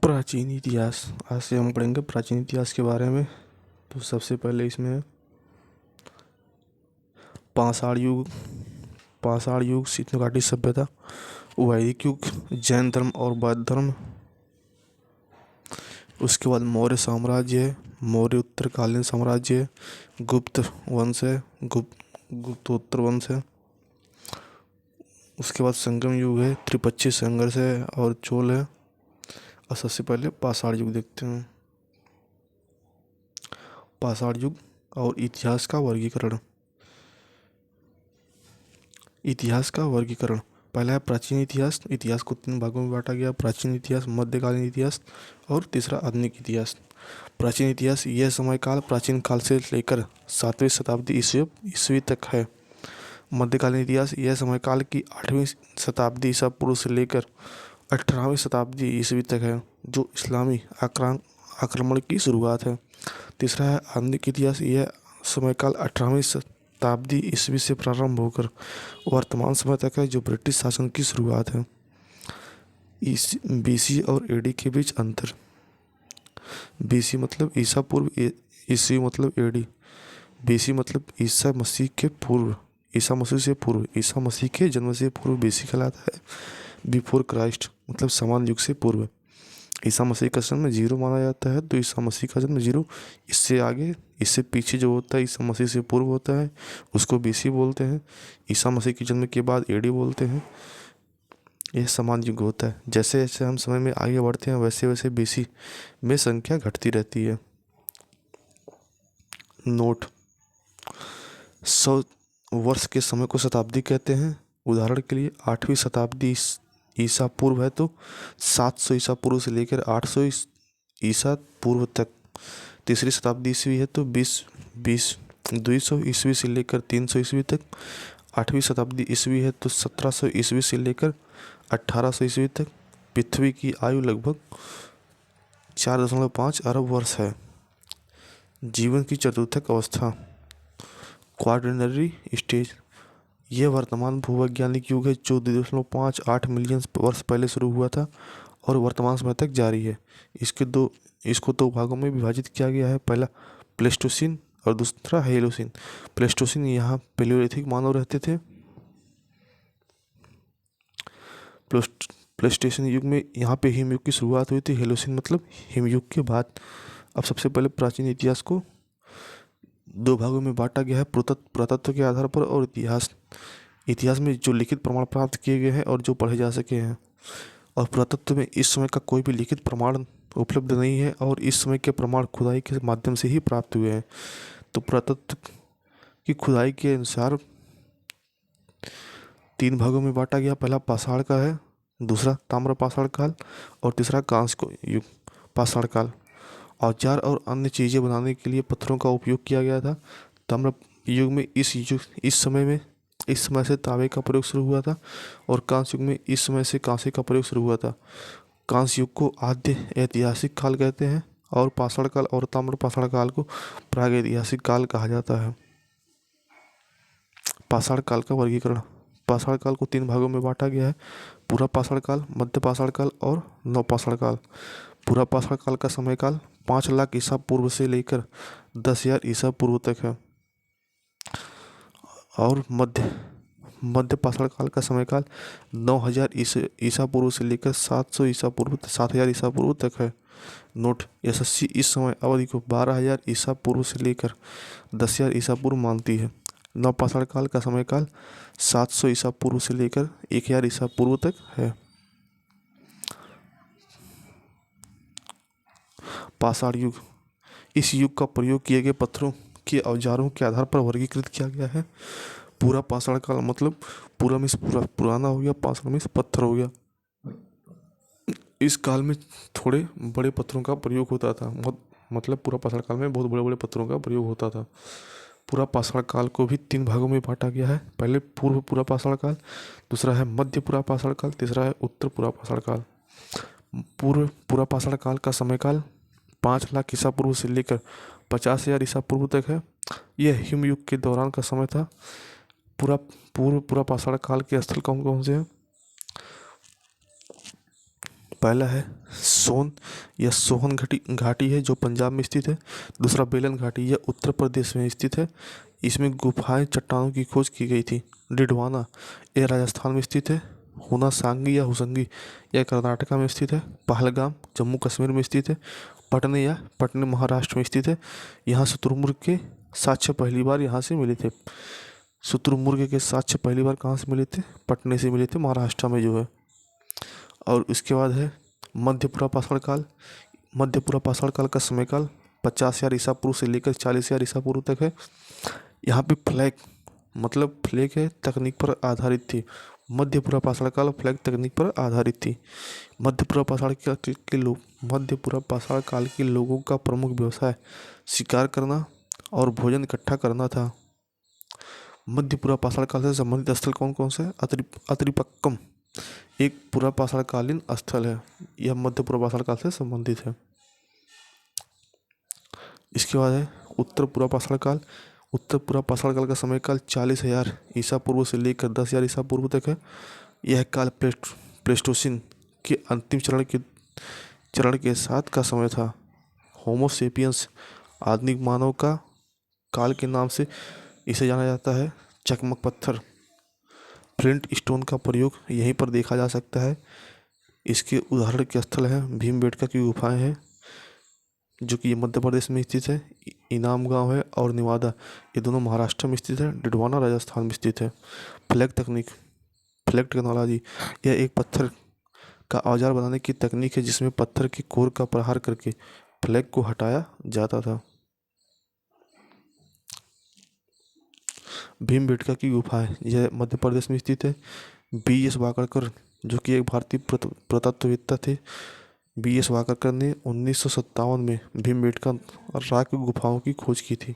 प्राचीन इतिहास। आज से हम पढ़ेंगे प्राचीन इतिहास के बारे में। तो सबसे पहले इसमें है पाषाण युग। पाषाण युग सिंधु घाटी सभ्यता। वैदिक युग जैन धर्म और बौद्ध धर्म। उसके बाद मौर्य साम्राज्य है, मौर्य उत्तरकालीन साम्राज्य है, गुप्त वंश है, गुप्तोत्तर वंश है। उसके बाद संगम युग है, त्रिपक्षीय संघर्ष है और चोल है। और सबसे पहले पाषाण युग देखते हैं। पाषाण युग और इतिहास का वर्गीकरण। इतिहास का वर्गीकरण पहला है प्राचीन इतिहास। इतिहास को 3 भागों में बांटा गया: प्राचीन इतिहास, मध्यकालीन इतिहास और तीसरा आधुनिक इतिहास। प्राचीन इतिहास यह समय काल प्राचीन काल से लेकर 7वीं शताब्दी ईस्वी तक है। मध्यकालीन इतिहास यह समय काल की 8वीं शताब्दी ईसा पूर्व से लेकर 18वीं शताब्दी ईस्वी तक है, जो इस्लामी आक्रमण की शुरुआत है। तीसरा है आधुनिक इतिहास। यह समय काल 18वीं शताब्दी ईस्वी से प्रारंभ होकर वर्तमान समय तक है, जो ब्रिटिश शासन की शुरुआत है। बीसी और एडी के बीच अंतर। बीसी मतलब ईसा पूर्व, ईस्वी मतलब एडी। बीसी मतलब ईसा मसीह के पूर्व, ईसा मसीह से पूर्व, ईसा मसीह के जन्म से पूर्व बीसी कहलाता है। बिफोर क्राइस्ट मतलब समान युग से पूर्व। ईसा मसीह का जन्म 0 माना जाता है, तो ईसा मसीह का जन्म 0। इससे आगे, इससे पीछे जो होता है ईसा मसीह से पूर्व होता है, उसको बीसी बोलते हैं। ईसा मसीह के जन्म के बाद एडी बोलते हैं। यह समान युग होता है। जैसे जैसे हम समय में आगे बढ़ते हैं वैसे वैसे बीसी में संख्या घटती रहती है। नोट: 100 वर्ष के समय को शताब्दी कहते हैं। उदाहरण के लिए 8वीं शताब्दी ईसा पूर्व है तो 700 ईसा पूर्व से लेकर 800 ईसा पूर्व तक। तीसरी शताब्दी ईस्वी है तो 200 ईस्वी से लेकर 300 ईस्वी तक। 8वीं शताब्दी ईस्वी है तो 1700 ईस्वी से लेकर 1800 ईस्वी तक। पृथ्वी की आयु लगभग 4.5 अरब वर्ष है। जीवन की चतुर्थक अवस्था क्वाड्रिनरी स्टेज। यह वर्तमान भूवैज्ञानिक युग है, जो 2.58 मिलियन वर्ष पहले शुरू हुआ था और वर्तमान समय तक जारी है। इसको दो भागों में विभाजित किया गया है। पहला प्लेस्टोसीन और दूसरा हेलोसीन। प्लेस्टोसीन यहाँ पेलियोलिथिक मानव रहते थे। प्लेस्टोसीन युग में यहाँ पे हिमयुग की शुरुआत हुई थी। हेलोसीन मतलब हिमयुग के बाद। अब सबसे पहले प्राचीन इतिहास को 2 भागों में बांटा गया है: पुरातत्व के आधार पर और इतिहास। इतिहास में जो लिखित प्रमाण प्राप्त किए गए हैं और जो पढ़े जा सके हैं। और पुरातत्व में इस समय का कोई भी लिखित प्रमाण उपलब्ध नहीं है और इस समय के प्रमाण खुदाई के माध्यम से ही प्राप्त हुए हैं। तो पुरातत्व की खुदाई के अनुसार 3 भागों में बांटा गया। पहला पाषाण का है, दूसरा ताम्र पाषाण काल और तीसरा कांस्य युग पाषाण काल। औजार और अन्य चीज़ें बनाने के लिए पत्थरों का उपयोग किया गया था। ताम्र युग में इस समय से तांबे का प्रयोग शुरू हुआ था और कांस्य युग में इस समय से कांसे का प्रयोग शुरू हुआ था। कांस्य युग को आद्य ऐतिहासिक काल कहते हैं और पाषाण काल और ताम्र पाषाण काल को प्रागैतिहासिक काल कहा जाता है। पाषाण काल का वर्गीकरण। पाषाण काल को 3 भागों में बांटा गया है: पूरा पाषाण काल, मध्य पाषाण काल और नवपाषाण काल। पूरा पाषाण काल का समय काल 5 लाख ईसा पूर्व से लेकर 10,000 ईसा पूर्व तक है। और मध्य पाषाण काल का समय काल 9,000 ईसा पूर्व से लेकर 7,000 ईसा पूर्व तक है। नोट: यशस्वी इस समय अवधि को 12,000 ईसा पूर्व से लेकर 10,000 ईसा पूर्व मानती है। नवपाषाण काल का समय काल 700 ईसा पूर्व से लेकर 1,000 ईसा पूर्व तक है। पाषाण युग: इस युग का प्रयोग किए गए पत्थरों के औजारों के आधार पर वर्गीकृत किया गया है। पूरा पाषाण काल मतलब पूरा मीन्स पुराना हो गया, पाषाण मीन्स पत्थर हो गया। इस काल में थोड़े बड़े पत्थरों का प्रयोग होता था। मतलब पूरा पाषाण काल में बहुत बड़े बड़े पत्थरों का प्रयोग होता था। पूरा पाषाण काल को भी 3 भागों में बांटा गया है: पहले पूर्व पूरा पाषाण काल, दूसरा है मध्य पूरा पाषाण काल, तीसरा है उत्तर पूरा पाषाण काल। पूर्व पूरा पाषाण काल का समय काल 5 लाख ईसा पूर्व से लेकर 50,000 ईसा पूर्व तक है। यह हिमयुग के दौरान का समय था। पूरा पाषाण काल के स्थल कौन कौन से हैं? पहला है सोन यह सोहन घाटी है जो पंजाब में स्थित है। दूसरा बेलन घाटी, यह उत्तर प्रदेश में स्थित है। इसमें गुफाएं चट्टानों की खोज की गई थी। डिडवाना, यह राजस्थान में स्थित है। हुनासांगी या हुसंगी, यह कर्नाटका में स्थित है। पहलगाम जम्मू कश्मीर में स्थित है। पटने महाराष्ट्र में स्थित है। यहाँ शुतुरमुर्ग के साक्ष्य पहली बार यहाँ से मिले थे। शुतुरमुर्ग के साक्ष्य पहली बार कहाँ से मिले थे? पटने से मिले थे, महाराष्ट्र में जो है। और इसके बाद है मध्यपुरा पाषाण काल। मध्यपुरा पाषाण काल का समय काल 50,000 ईसा पूर्व से लेकर 40,000 ईसा पूर्व तक है। यहाँ पे फ्लैग है तकनीक पर आधारित थी। मध्यपुरा पाषाण काल फ्लैग तकनीक पर आधारित थी। मध्यपुरा पाषाण काल के लोगों का प्रमुख व्यवसाय शिकार करना और भोजन इकट्ठा करना था। मध्यपुरा पाषाण काल से संबंधित स्थल कौन कौन से हैं? अत्रिपक्कम एक पुरा पाषाणकालीन स्थल है। यह मध्यपुरा पाषाण काल से संबंधित है। इसके बाद है उत्तरपुरा पाषाण काल। उत्तरपुरा पाषाण काल का समय काल 40,000 ईसा पूर्व से लेकर 10,000 ईसा पूर्व तक है। यह काल प्लेस्टोसिन के अंतिम चरण के साथ का समय था। होमो सेपियंस आधुनिक मानव का काल के नाम से इसे जाना जाता है। चकमक पत्थर फ्लिंट स्टोन का प्रयोग यहीं पर देखा जा सकता है। इसके उदाहरण के स्थल हैं भीमबेटका की गुफाएं हैं जो कि मध्य प्रदेश में स्थित है। इनाम गांव है और निवादा, ये दोनों महाराष्ट्र में स्थित है। डिडवाना राजस्थान में स्थित है। फ्लैग टेक्नोलॉजी, यह एक पत्थर का औजार बनाने की तकनीक है जिसमें पत्थर के कोर का प्रहार करके फ्लैग को हटाया जाता था। भीमबेटका की गुफाएं, यह मध्य प्रदेश में स्थित है। B.S. वाकड़कर जो कि एक भारतीय पुरातत्ववेत्ता थे, B.S. वाकड़कर ने 1957 में भीमबेटका राक गुफाओं की खोज की थी।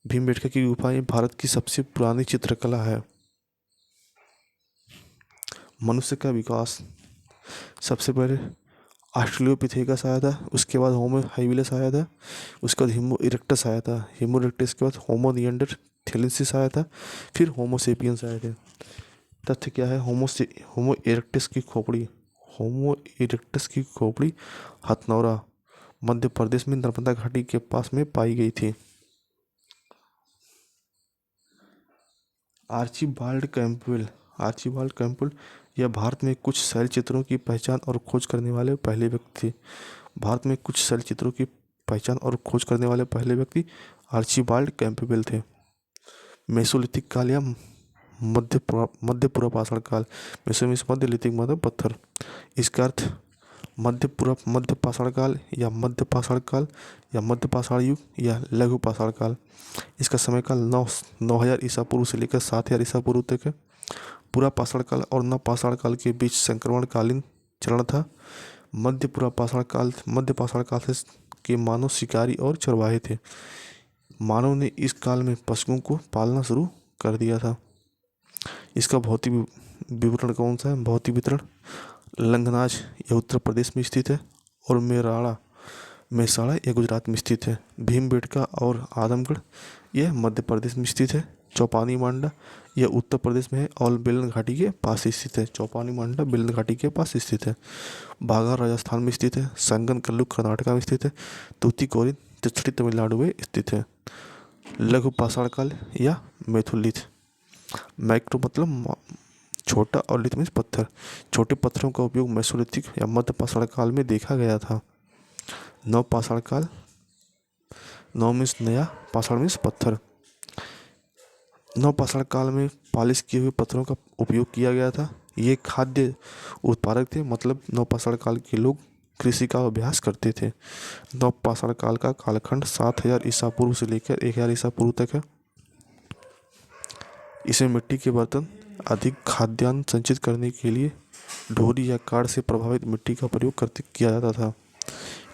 भीमबेटका की गुफाएं भारत की सबसे पुरानी चित्रकला है। मनुष्य का विकास, सबसे पहले ऑस्ट्रेलियोपिथेकस आया था, उसके बाद होमो हाइबिलस आया था, उसके बाद होमो इरेक्टस आया था, होमो इरेक्टस के बाद होमो निएंडरथैलेंसिस आया था, फिर होमो सेपियंस आए थे। तथ्य क्या है? होमो इरेक्टस की खोपड़ी हथनौरा मध्य प्रदेश में नर्मदा घाटी के पास में पाई गई थी। आर्चीबाल्ड कैंपबेल यह भारत में कुछ शैल चित्रों की पहचान और खोज करने वाले पहले व्यक्ति थे। आर्चीबाल्ड कैंपबेल थे। मेसोलिथिक काल या मध्यपुरा पाषाण काल, मध्यलिथिक मतलब पत्थर। इसका अर्थ मध्य पाषाण काल या मध्य पाषाण युग या लघु पाषाण काल। इसका समय काल 9,000 ईसा पूर्व से लेकर 7,000 ईसा पूर्व तक है। पूरा पाषाण काल और नवपाषाण काल के बीच संक्रमणकालीन चरण था। मध्य पाषाण काल से के मानव शिकारी और चरवाहे थे। मानव ने इस काल में पशुओं को पालना शुरू कर दिया था। इसका भौतिक विवरण कौन सा है? भौतिक वितरण, लंगनाज यह उत्तर प्रदेश में स्थित है और मेसाड़ा यह गुजरात में स्थित है। भीमबेटका और आदमगढ़ यह मध्य प्रदेश में स्थित है। चौपानी मांडा यह उत्तर प्रदेश में है और बेलन घाटी के पास स्थित है। बागा राजस्थान में स्थित है। संगनकल्लू कर्नाटका में स्थित है। तूतीकोरिन दक्षिणी तमिलनाडु में स्थित है। लघु पाषाण काल या मैथुलिथ, माइक्रो मतलब छोटा और लिथ मीन्स पत्थर। छोटे पत्थरों का उपयोग मेसोलिथिक या मध्य पाषाण काल में देखा गया था। नव पाषाण काल, नव मीन्स नया, पाषाण मीन्स पत्थर। नव पाषाण काल में पॉलिश किए हुए पत्थरों का उपयोग किया गया था। ये खाद्य उत्पादक थे, मतलब नव पाषाण काल के लोग कृषि का अभ्यास करते थे। नव पाषाण काल का कालखंड 7,000 ईसा पूर्व से लेकर 1,000 ईसा पूर्व तक है। इसे मिट्टी के बर्तन, अधिक खाद्यान्न संचित करने के लिए ढोरी या काड़ से प्रभावित मिट्टी का प्रयोग किया जाता था।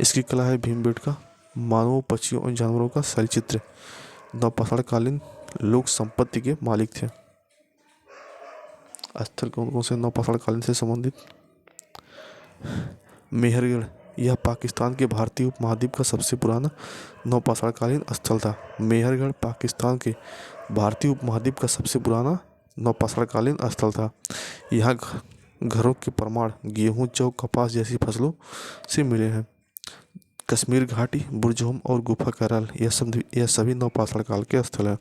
इसकी कला है भीमबेटका, मानवों, पक्षियों और जानवरों का शैलचित्र। नवपाषाणकालीन लोग संपत्ति के मालिक थे। स्थल कौन कौन से नवपाषाणकालीन से संबंधित? मेहरगढ़ यह पाकिस्तान के भारतीय उपमहाद्वीप का सबसे पुराना नवपाषाणकालीन स्थल था। मेहरगढ़ पाकिस्तान के भारतीय उपमहाद्वीप का सबसे पुराना नवपाषाणकालीन स्थल था। यहाँ घरों के प्रमाण गेहूं, जौ, कपास जैसी फसलों से मिले हैं। कश्मीर घाटी, बुर्जहोम और गुफा कैरल, यह सभी नवपाषाण काल के स्थल हैं।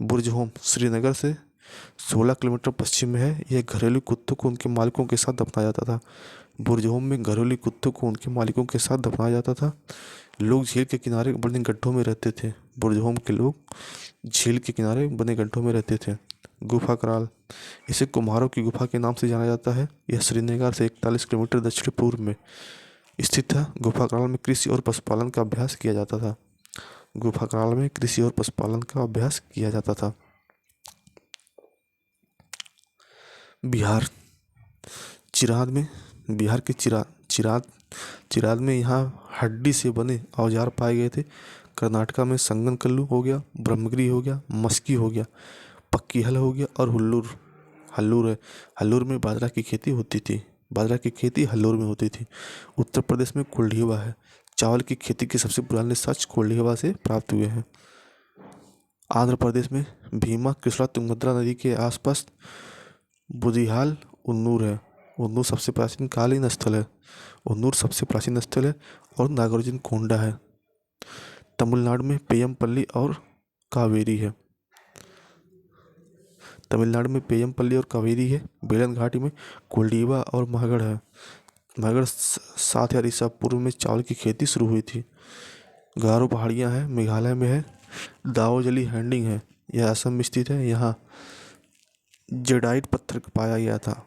बुर्जहोम श्रीनगर से 16 किलोमीटर पश्चिम में है। यह घरेलू कुत्तों को उनके मालिकों के साथ दफनाया जाता था। बुर्जहोम में घरेलू कुत्तों को उनके मालिकों के साथ दफनाया जाता था। लोग झील के किनारे बने गड्ढों में रहते थे। बुर्जहोम के लोग झील के किनारे बने गड्ढों में रहते थे। गुफा कराल, इसे कुम्हारों की गुफा के नाम से जाना जाता है। यह श्रीनगर से 41 किलोमीटर दक्षिण पूर्व में स्थित था। गुफा कराल में कृषि और पशुपालन का अभ्यास किया जाता था। गुफा कराल में कृषि और पशुपालन का अभ्यास किया जाता था। बिहार, चिराद में, बिहार के चिराद में यहाँ हड्डी से बने औजार पाए गए थे। कर्नाटका में संगन कल्लू हो गया, ब्रह्मगिरी हो गया, मस्की हो गया, पक्की हल हो गया और हल्लूर है। हल्लूर में बाजरा की खेती होती थी। बाजरा की खेती हल्लूर में होती थी। उत्तर प्रदेश में कोल्डिहवा है। चावल की खेती के सबसे पुराने साक्ष्य कोल्डिहवा से प्राप्त हुए हैं। आंध्र प्रदेश में भीमा, कृष्णा, तुंगभद्रा नदी के आसपास बुदिहाल उन्नूर है। उन्नूर सबसे प्राचीन कालीन स्थल है। उन्नूर सबसे प्राचीन स्थल है और नागार्जुन कोंडा है। तमिलनाडु में पेयमपल्ली और कावेरी है। तमिलनाडु में पेयमपल्ली और कावेरी है। बेलन घाटी में कोल्डिवा और महगढ़ है। महगढ़ 7000 ईसा पूर्व में चावल की खेती शुरू हुई थी। गारो पहाड़ियाँ हैं, मेघालय में है। दाओजली हैंडिंग है, यह असम में स्थित है। यहाँ जेडाइट पत्थर पाया गया था।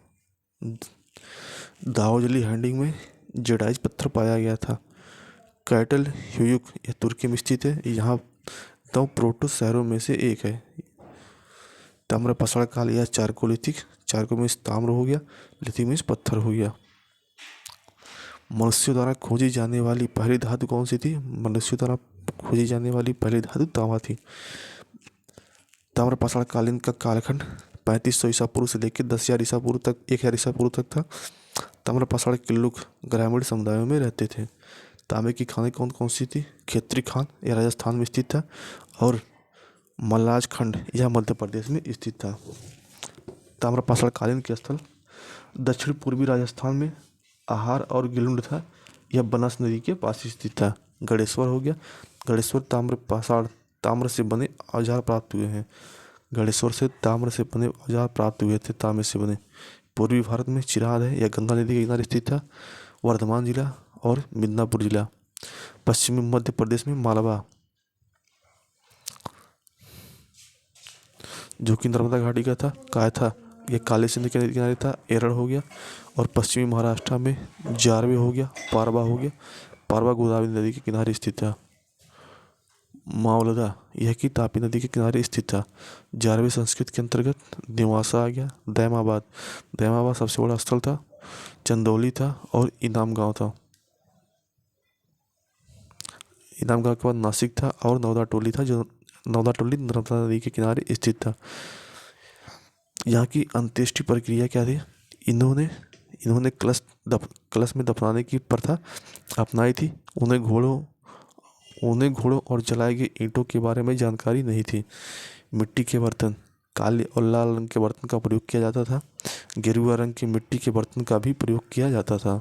दाओजली हैंडिंग में जेडाइट पत्थर पाया गया था। कैटल ह्यूयुक, यह तुर्की में स्थित है। यहाँ 9 प्रोटो शहरों में से एक है। ताम्रपाषाण काल या चारकोलिथिक, चारको में ताम्र हो गया, लिथिक में पत्थर हो गया। मनुष्यों द्वारा खोजी जाने वाली पहली धातु कौन सी थी? मनुष्यों द्वारा खोजी जाने वाली पहली धातु तांबा थी। ताम्रपाषाण कालीन का कालखंड 3500 ईसा पूर्व से लेकर 10,000 ईसा पूर्व तक, 1000 ईसा पूर्व तक था। ताम्रपाषाण के लोग ग्रामीण समुदायों में रहते थे। तांबे की खानें कौन कौन सी थी? खेतरी खान, यह राजस्थान में स्थित था, और मल्लाज खंड, यह मध्य प्रदेश में स्थित था। ताम्रपाषाण कालीन के स्थल दक्षिण पूर्वी राजस्थान में आहार और गिलुंड था। यह बनास नदी के पास स्थित था। गणेश्वर हो गया। गणेश्वर ताम्र से बने औजार प्राप्त हुए हैं। गणेश्वर से ताम्र से बने औजार प्राप्त हुए थे, तांबे से बने। पूर्वी भारत में चिराद है, यह गंगा नदी के किनारे स्थित था। वर्धमान जिला और मिदनापुर जिला। पश्चिमी मध्य प्रदेश में मालवा, जो कि नर्मदा घाटी का था। कायथा, यह काली सिंध के किनारे था। एरड़ हो गया। और पश्चिमी महाराष्ट्र में जारवे हो गया, पारवा हो गया। पारवा गोदावरी नदी के किनारे स्थित था। मावलदा, यह कि तापी नदी के किनारे स्थित था। जारवे संस्कृत के अंतर्गत निवासा आ गया। दैमाबाद सबसे बड़ा स्थल था। चंदौली था और इनाम गांव था। इनाम गांव के बाद नासिक था और नौदा टोली था, जो नौदा टोली नर्मदा नदी के किनारे स्थित था। यहाँ की अंत्येष्टि प्रक्रिया क्या थी? इन्होंने कलश में दफनाने की प्रथा अपनाई थी। उन्हें घोड़ों और जलाए गए ईंटों के बारे में जानकारी नहीं थी। मिट्टी के बर्तन, काले और लाल रंग के बर्तन का प्रयोग किया जाता था। गेरुआ रंग की मिट्टी के बर्तन का भी प्रयोग किया जाता था।